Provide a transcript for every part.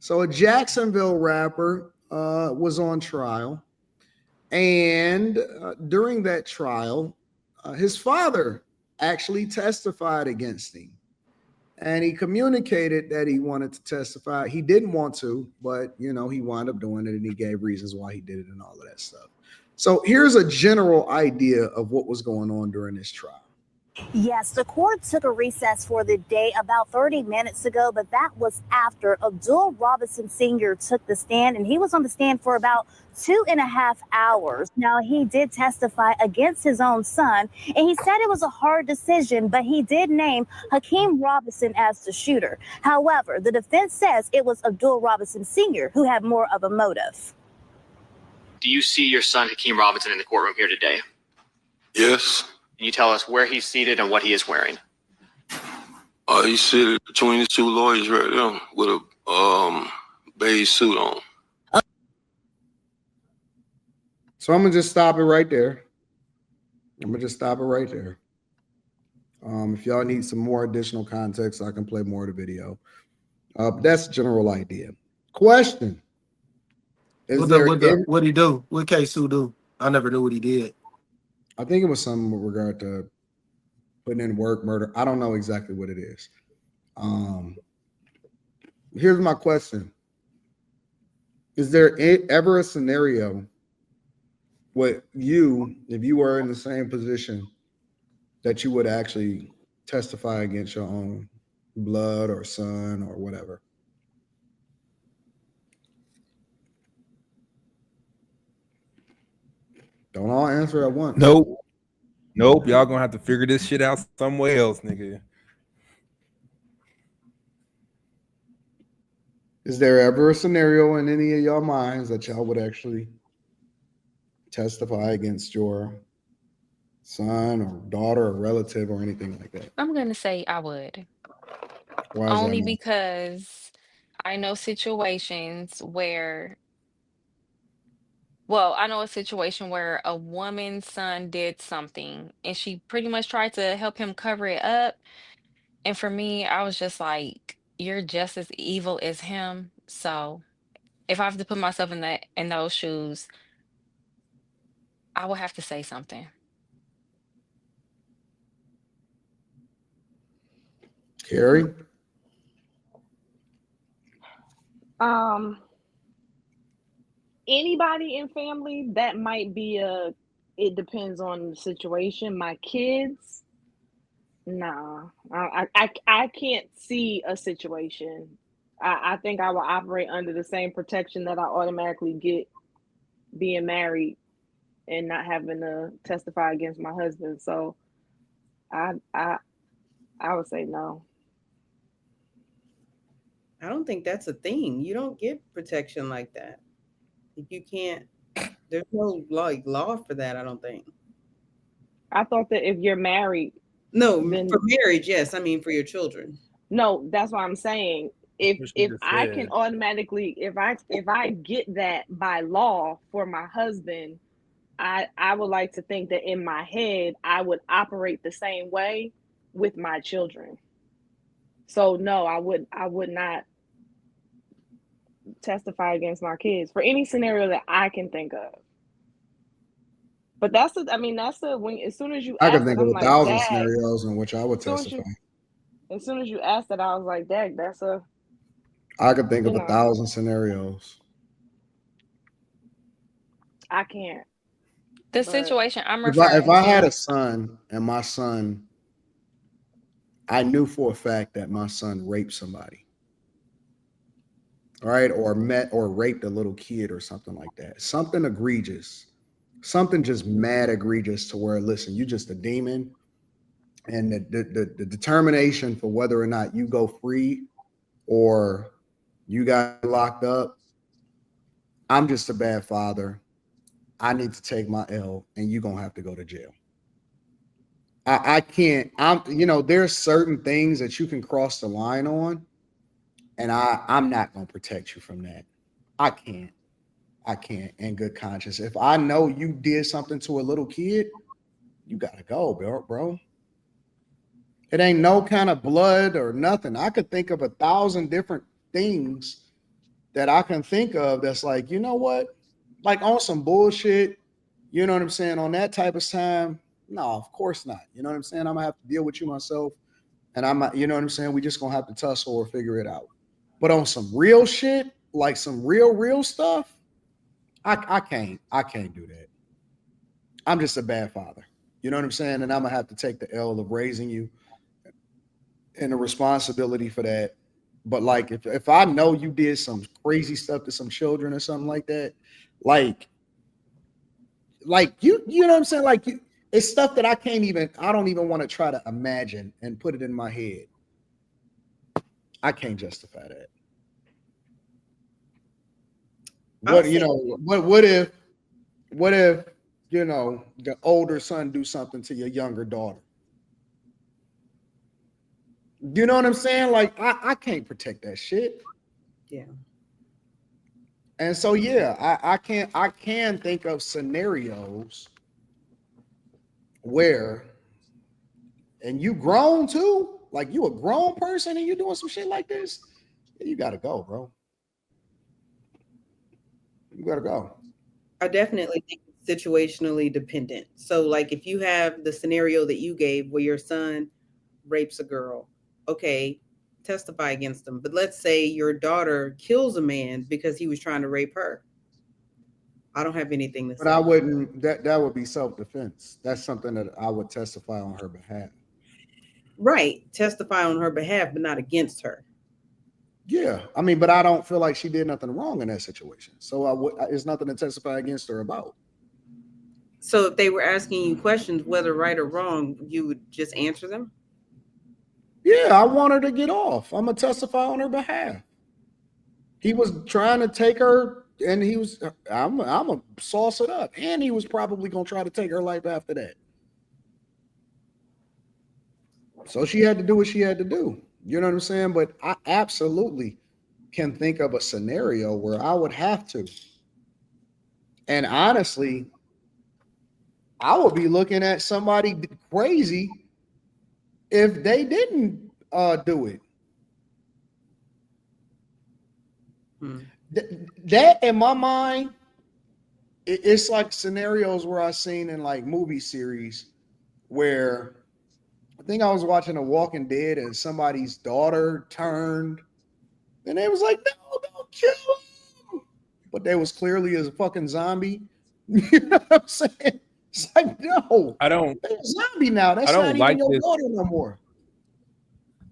So a Jacksonville rapper was on trial, and during that trial, his father actually testified against him. And he communicated that he wanted to testify. He didn't want to, but he wound up doing it, and he gave reasons why he did it and all of that stuff. So here's a general idea of what was going on during this trial. Yes, the court took a recess for the day about 30 minutes ago, but that was after Abdul Robinson Sr. took the stand, and he was on the stand for about 2.5 hours. Now, he did testify against his own son, and he said it was a hard decision, but he did name Hakeem Robinson as the shooter. However, the defense says it was Abdul Robinson Sr. who had more of a motive. Do you see your son, Hakeem Robinson, in the courtroom here today? Yes. Can you tell us where he's seated and what he is wearing? He's seated between the two lawyers right there with a beige suit on. So I'm gonna just stop it right there. If y'all need some more additional context, I can play more of the video. That's the general idea. Question: What he do? What K-Su do? I never knew what he did. I think it was something with regard to putting in work, murder. I don't know exactly what it is. Here's my question. Is there ever a scenario where you, if you were in the same position, that you would actually testify against your own blood or son or whatever? Don't all answer at once. Nope. Y'all gonna have to figure this shit out somewhere else, nigga. Is there ever a scenario in any of y'all minds that y'all would actually testify against your son or daughter or relative or anything like that? I'm gonna say I would. Why is Only that? because I know situations where, well, I know a situation where a woman's son did something and she pretty much tried to help him cover it up. And for me, I was just like, you're just as evil as him. So if I have to put myself in those shoes, I will have to say something. Carrie? Anybody in family, that might be it depends on the situation. My kids, nah, I can't see a situation. I think I will operate under the same protection that I automatically get being married and not having to testify against my husband. So I would say no. I don't think that's a thing. You don't get protection like that. You can't. There's no law for that. I don't think. I thought that if you're married, no, for marriage, yes. I mean, for your children. No, that's what I'm saying. If I can automatically, if I get that by law for my husband, I would like to think that in my head I would operate the same way with my children. So no, I would not testify against my kids for any scenario that I can think of. But when as soon as you I ask can think it, of I'm 1,000 like, scenarios in which I would testify. As soon as you asked that, I was like, Dad, I could think of 1,000 scenarios. I can't. The situation I'm referring to. If I had a son and my son, I knew for a fact that my son raped somebody. Right, or met or raped a little kid or something like that. Something egregious, something just mad egregious to where, listen, you just a demon, and the determination for whether or not you go free or you got locked up, I'm just a bad father. I need to take my L, and you're gonna have to go to jail. I can't. There's certain things that you can cross the line on. And I'm not going to protect you from that. I can't in good conscience. If I know you did something to a little kid, you got to go, bro. It ain't no kind of blood or nothing. I could think of 1,000 different things that I can think of that's like, you know what? Like on some bullshit, you know what I'm saying? On that type of time, no, of course not. You know what I'm saying? I'm gonna have to deal with you myself. And you know what I'm saying? We just gonna have to tussle or figure it out. But on some real shit, like some real stuff, I can't do that. I'm just a bad father. You know what I'm saying? And I'm gonna have to take the L of raising you and the responsibility for that. But like if I know you did some crazy stuff to some children or something like that, like you know what I'm saying? Like it's stuff that I don't even want to try to imagine and put it in my head. I can't justify that. What you know, what if you know the older son do something to your younger daughter? You know what I'm saying? Like I can't protect that shit. Yeah. And so yeah, I can think of scenarios where, and you grown too, like you a grown person and you doing some shit like this, you gotta go, bro. You gotta go. I definitely think it's situationally dependent. So, like, if you have the scenario that you gave where your son rapes a girl, okay, testify against him. But let's say your daughter kills a man because he was trying to rape her. I don't have anything to say. But I wouldn't. That would be self-defense. That's something that I would testify on her behalf. Right, testify on her behalf, but not against her. Yeah, I mean, but I don't feel like she did nothing wrong in that situation. So it's nothing to testify against her about. So if they were asking you questions, whether right or wrong, you would just answer them? Yeah, I want her to get off. I'm gonna testify on her behalf. He was trying to take her, and I'm gonna sauce it up, and he was probably gonna try to take her life after that. So she had to do what she had to do. You know what I'm saying? But I absolutely can think of a scenario where I would have to. And honestly, I would be looking at somebody crazy if they didn't do it. That in my mind, it's like scenarios where I've seen in like movie series where I think I was watching The Walking Dead and somebody's daughter turned and they was like, no, don't kill him. But they was clearly as a fucking zombie. You know what I'm saying? It's like, no, I don't. they're a zombie now. That's not even your daughter no more.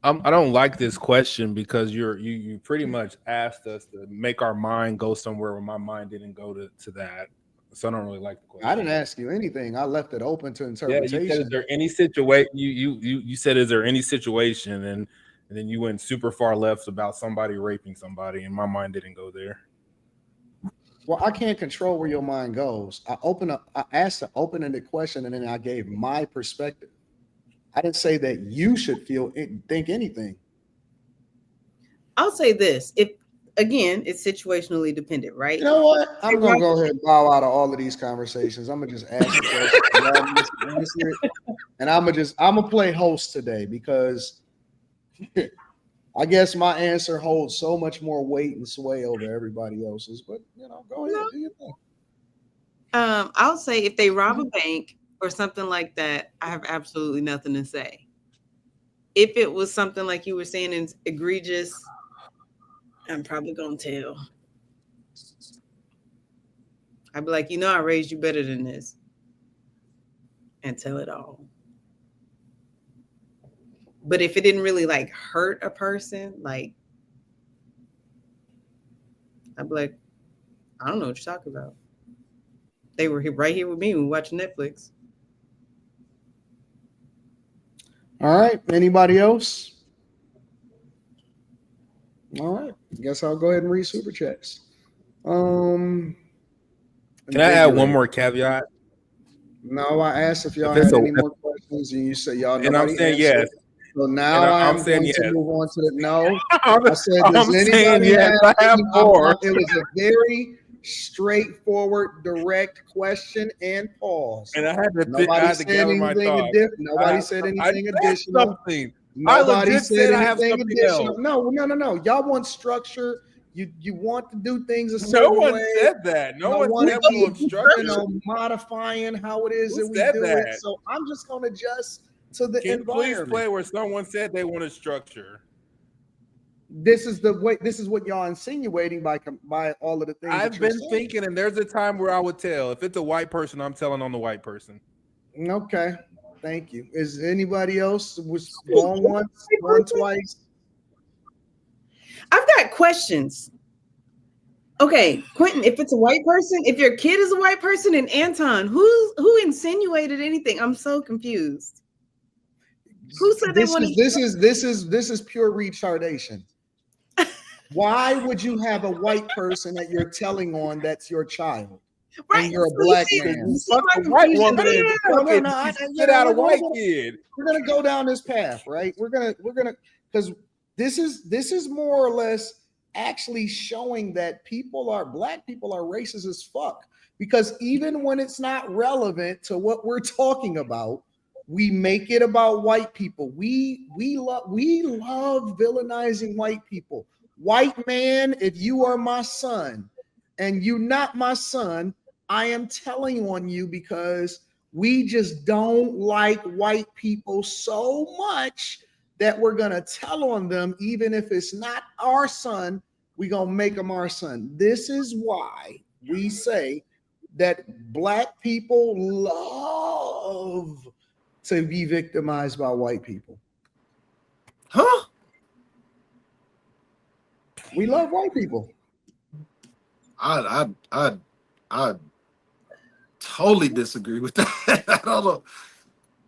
I don't like this question because you pretty much asked us to make our mind go somewhere where my mind didn't go to that. So I don't really like the question. I didn't ask you anything. I left it open to interpretation. Yeah, you said, is there any situation? You said, is there any situation? And then you went super far left about somebody raping somebody, and my mind didn't go there. Well, I can't control where your mind goes. I asked an open-ended question, and then I gave my perspective. I didn't say that you should think anything. I'll say this: if again, it's situationally dependent, right? You know what? I'm gonna go ahead and bow out of all of these conversations. I'm gonna just ask the question, answer it, and I'm gonna play host today because I guess my answer holds so much more weight and sway over everybody else's. But you know, go ahead, do your thing. I'll say if they rob a bank or something like that, I have absolutely nothing to say. If it was something like you were saying is egregious, I'm probably gonna tell. I'd be like, you know, I raised you better than this, and tell it all. But if it didn't really like hurt a person, like, I'd be like, I don't know what you're talking about. They were right here with me when we watching Netflix. All right. Anybody else? All right. I guess I'll go ahead and read super chats. Can I add one more caveat? No, I asked if y'all had any more questions, and you said y'all. And I'm saying yes. So now I'm saying yes. To move on to the no. I said, I'm saying yes. I have more. It was a very straightforward, direct question and pause. And I had to gather my thoughts. Nobody said anything additional. Something. Nobody said anything additional. No. Y'all want structure. you want to do things a No certain one way. said that. No one want said to we want keep, structure. modifying how it is Who that we said do that? it. So I'm just going to adjust to the Can you please environment. play where someone said they wanted structure? This is the way. This is what y'all insinuating by all of the things. I've been thinking, and there's a time where I would tell. If it's a white person, I'm telling on the white person. Okay, thank you. Is anybody else was going once, twice? I've got questions. Okay, Quentin, if it's a white person, if your kid is a white person, and Anton, who insinuated anything? I'm so confused. Who said they want to? This is pure retardation. Why would you have a white person that you're telling on that's your child? Right, and you're a black man. Fuck a white woman and fucking get out a white kid. We're gonna go down this path, right? We're gonna because this is more or less actually showing that black people are racist as fuck. Because even when it's not relevant to what we're talking about, we make it about white people. We love villainizing white people. White man, if you are my son and you not my son, I am telling on you because we just don't like white people so much that we're going to tell on them. Even if it's not our son, we're going to make them our son. This is why we say that black people love to be victimized by white people. Huh? We love white people. I totally disagree with that. I don't know.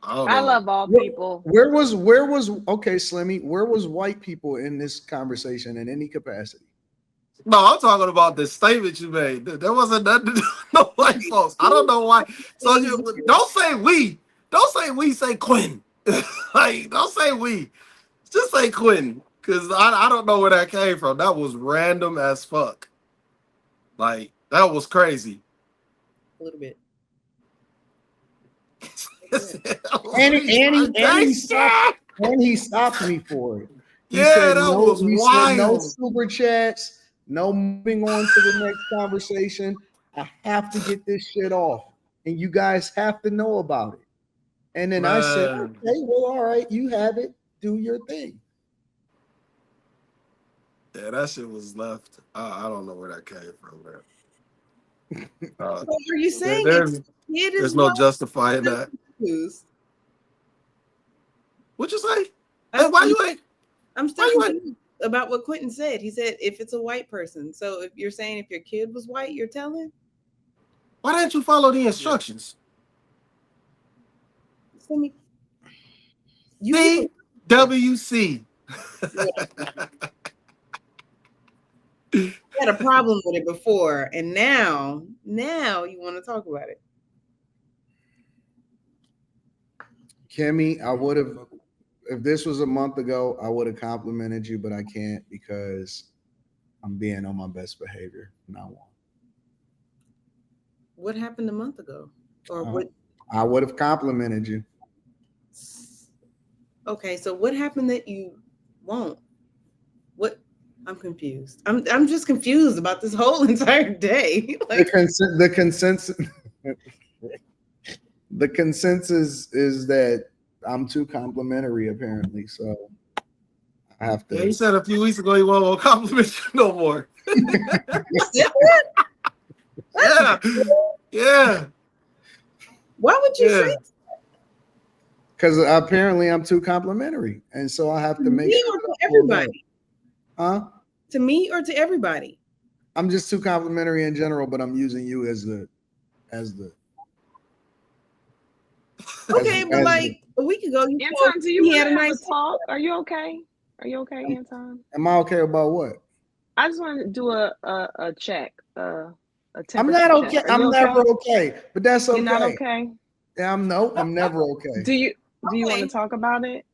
I love all people. Where was okay, Slimmy? Where was white people in this conversation in any capacity? No, I'm talking about the statement you made. There wasn't nothing to do with no white folks. I don't know why. So you don't say we. Don't say we. Say Quentin. Like, don't say we. Just say Quentin. Because I don't know where that came from. That was random as fuck. Like, that was crazy. A little bit. And he stopped me for it. He yeah, said, that was wild. Said, no super chats, no moving on to the next conversation. I have to get this shit off, and you guys have to know about it. And then I said, okay, well, all right, you have it. Do your thing. Yeah, that shit was left. I don't know where that came from, man. What are you saying? There's no justifying that. What'd you say? Hey, why you ain't? I'm still confused about what Quentin said. He said if it's a white person. So if you're saying if your kid was white, you're telling? Why didn't you follow the instructions? WC. You had a problem with it before, and now you want to talk about it. Kimmy, I would have, if this was a month ago, I would have complimented you, but I can't because I'm being on my best behavior from now on. What happened a month ago? Or what? I would have complimented you. Okay, so what happened that you won't? What? I'm confused. I'm just confused about this whole entire day. Like, the consensus is that I'm too complimentary, apparently. So I have to. Yeah, he said a few weeks ago he won't compliment you no more. Yeah. Why would you say? Because apparently I'm too complimentary, and so I have to make sure to everybody. Huh? To me or to everybody? I'm just too complimentary in general, but I'm using you as the. Okay, but like a week ago, you Anton, do you had a nice nice talk? Are you okay? Are you okay, Anton? Am I okay about what? I just want to do a check. A I'm not okay. I'm never okay, but that's okay. You're not okay? Yeah, I'm never okay. Do you want to talk about it?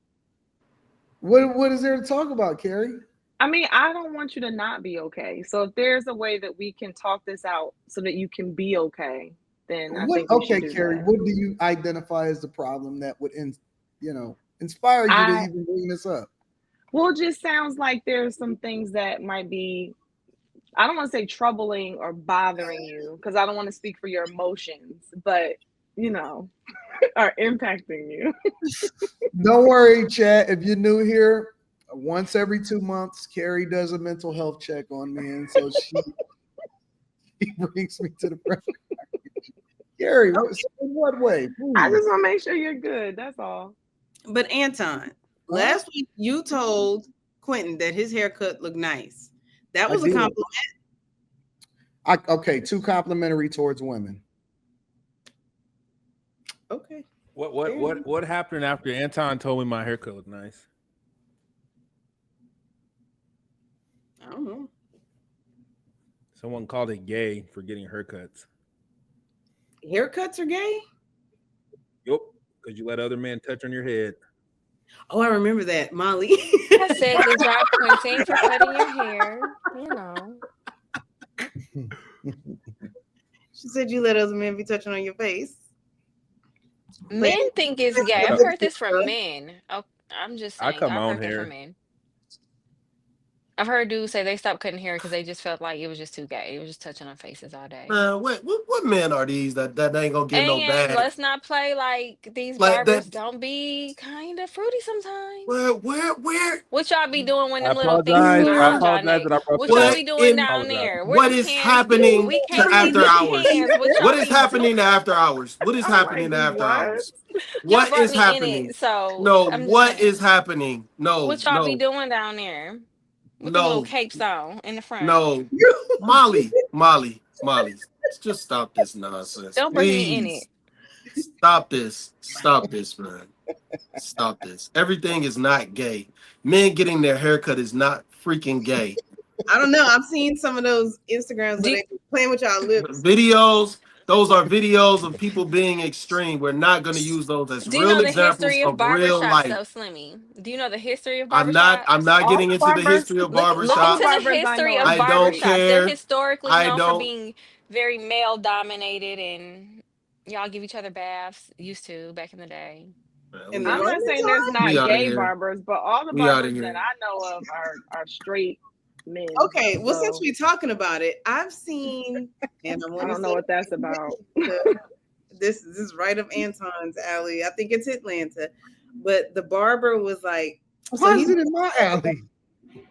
What is there to talk about, Carrie? I mean, I don't want you to not be okay. So if there's a way that we can talk this out so that you can be okay, then I think we should do Carrie, that. what do you identify as the problem that would inspire you to even bring this up? Well, it just sounds like there's some things that might be I don't want to say troubling or bothering you because I don't want to speak for your emotions, but you know, are impacting you. Don't worry, chat. If you're new here, once every 2 months, Carrie does a mental health check on me, and so she brings me to the front. Carrie, in what way? I just want to make sure you're good. That's all. But Anton, last week you told Quentin that his haircut looked nice. That was a compliment. Okay, too complimentary towards women. Okay. What happened after Anton told me my haircut looked nice? I don't know. Someone called it gay for getting haircuts. Haircuts are gay? Yep, because you let other men touch on your head. Oh, I remember that, Molly. I said, good job, Quentin, for cutting your hair. You know. She said you let other men be touching on your face. Men think it's gay. I've heard this from men. Oh, I'm just saying. I cut my I've own heard that hair. from men. I've heard dudes say they stopped cutting hair because they just felt like it was just too gay. It was just touching on faces all day. What men are these that ain't gonna get no And bad? let's not play like these Like barbers that- don't be kind of fruity sometimes. Where? What y'all be doing when I them little things apologize. go I around y'all apologize neck? that I brought What that y'all up. be doing I down apologize. there? What them is hands happening We to can't see after them hours? hands. What y'all What is be happening to after hours? What is happening to after hours? Y'all What brought is me in happening? it, so No, I'm just what saying. is happening? No, What y'all be no, doing down there with the little no, capes on in the front? no. Molly, just stop this nonsense. Don't bring me in it. Please. Stop this, man. Stop this. Everything is not gay. Men getting their haircut is not freaking gay. I don't know. I've seen some of those Instagrams where they playing with y'all lips. Videos, those are videos of people being extreme. We're not going to use those as Do you real know the examples history of of real barbershops, life. though, Slimmy? Do you know the history of I'm barbershops? not getting into the history of Look barbershop. into the history of I don't barbershops. They're care. historically I known for don't. being very male dominated, and y'all give each other baths. Used to back in the day. I'm not saying there's We not outta gay here. barbers, but all the We outta barbers here. that I know of are straight men. Okay, well, so since we're talking about it, I've seen, and I don't know what that's about. This is right up Anton's alley. I think it's Atlanta, but the barber was like, "Why is it in my alley?"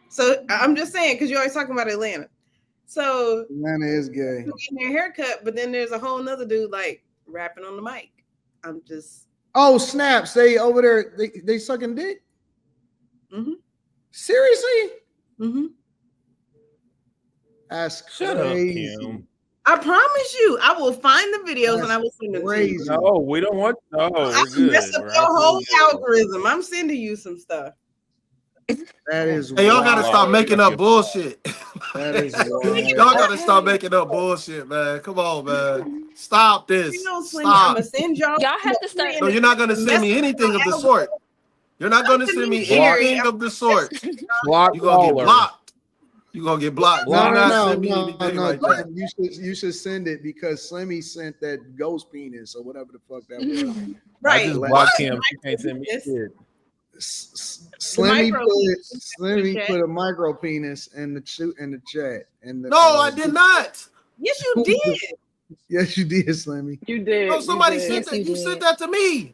So I'm just saying because you're always talking about Atlanta. So Atlanta is gay. Getting their haircut, but then there's a whole nother dude like rapping on the mic. I'm just. Oh snap! Say over there, they sucking dick. Mm-hmm. Seriously? Mm-hmm. That's Shut up, crazy. Kim. I promise you, I will find the videos and I will send them to you. No, we don't want. No, I we're good. mess up We're your whole absolutely good. algorithm. I'm sending you some stuff. That is. Hey, y'all gotta wild. stop making up bullshit. That is wild. Y'all gotta stop making up bullshit, man. Come on, man. Stop this. You know, Slimmy, I'm Stop. gonna send y'all. Y'all have to start. No, you're not gonna send me anything of the sort. You're not gonna send me anything of the sort. Block You're gonna get caller. blocked. You're gonna get blocked. Do not send me anything like that. You should send it because Slimmy sent that ghost penis or whatever the fuck that was. I just blocked him. She can't send me shit. Slimmy put a micro penis in the chat. No, I did not. Yes, you did. Yes, you did, Slimmy. You did. No, somebody sent that. You sent that to me.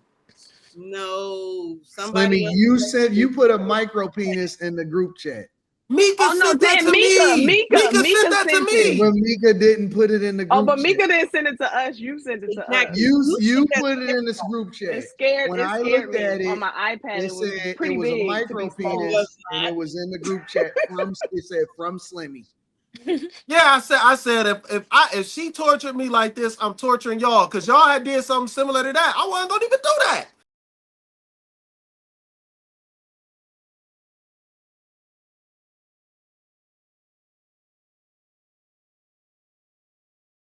No, somebody. Slimmy, you put a micro penis in the group chat. Mika sent that to me. Mika sent that to me. But Mika didn't put it in the group Oh, but chat. Mika didn't send it to us. You sent it to us. You put it in this group chat. It scared When I me looked at it on my iPad. It was said pretty it was big. a micro penis, and it was in the group chat. It said from Slimmy. Yeah, I said if she tortured me like this, I'm torturing y'all because y'all had did something similar to that. I wasn't gonna even do that.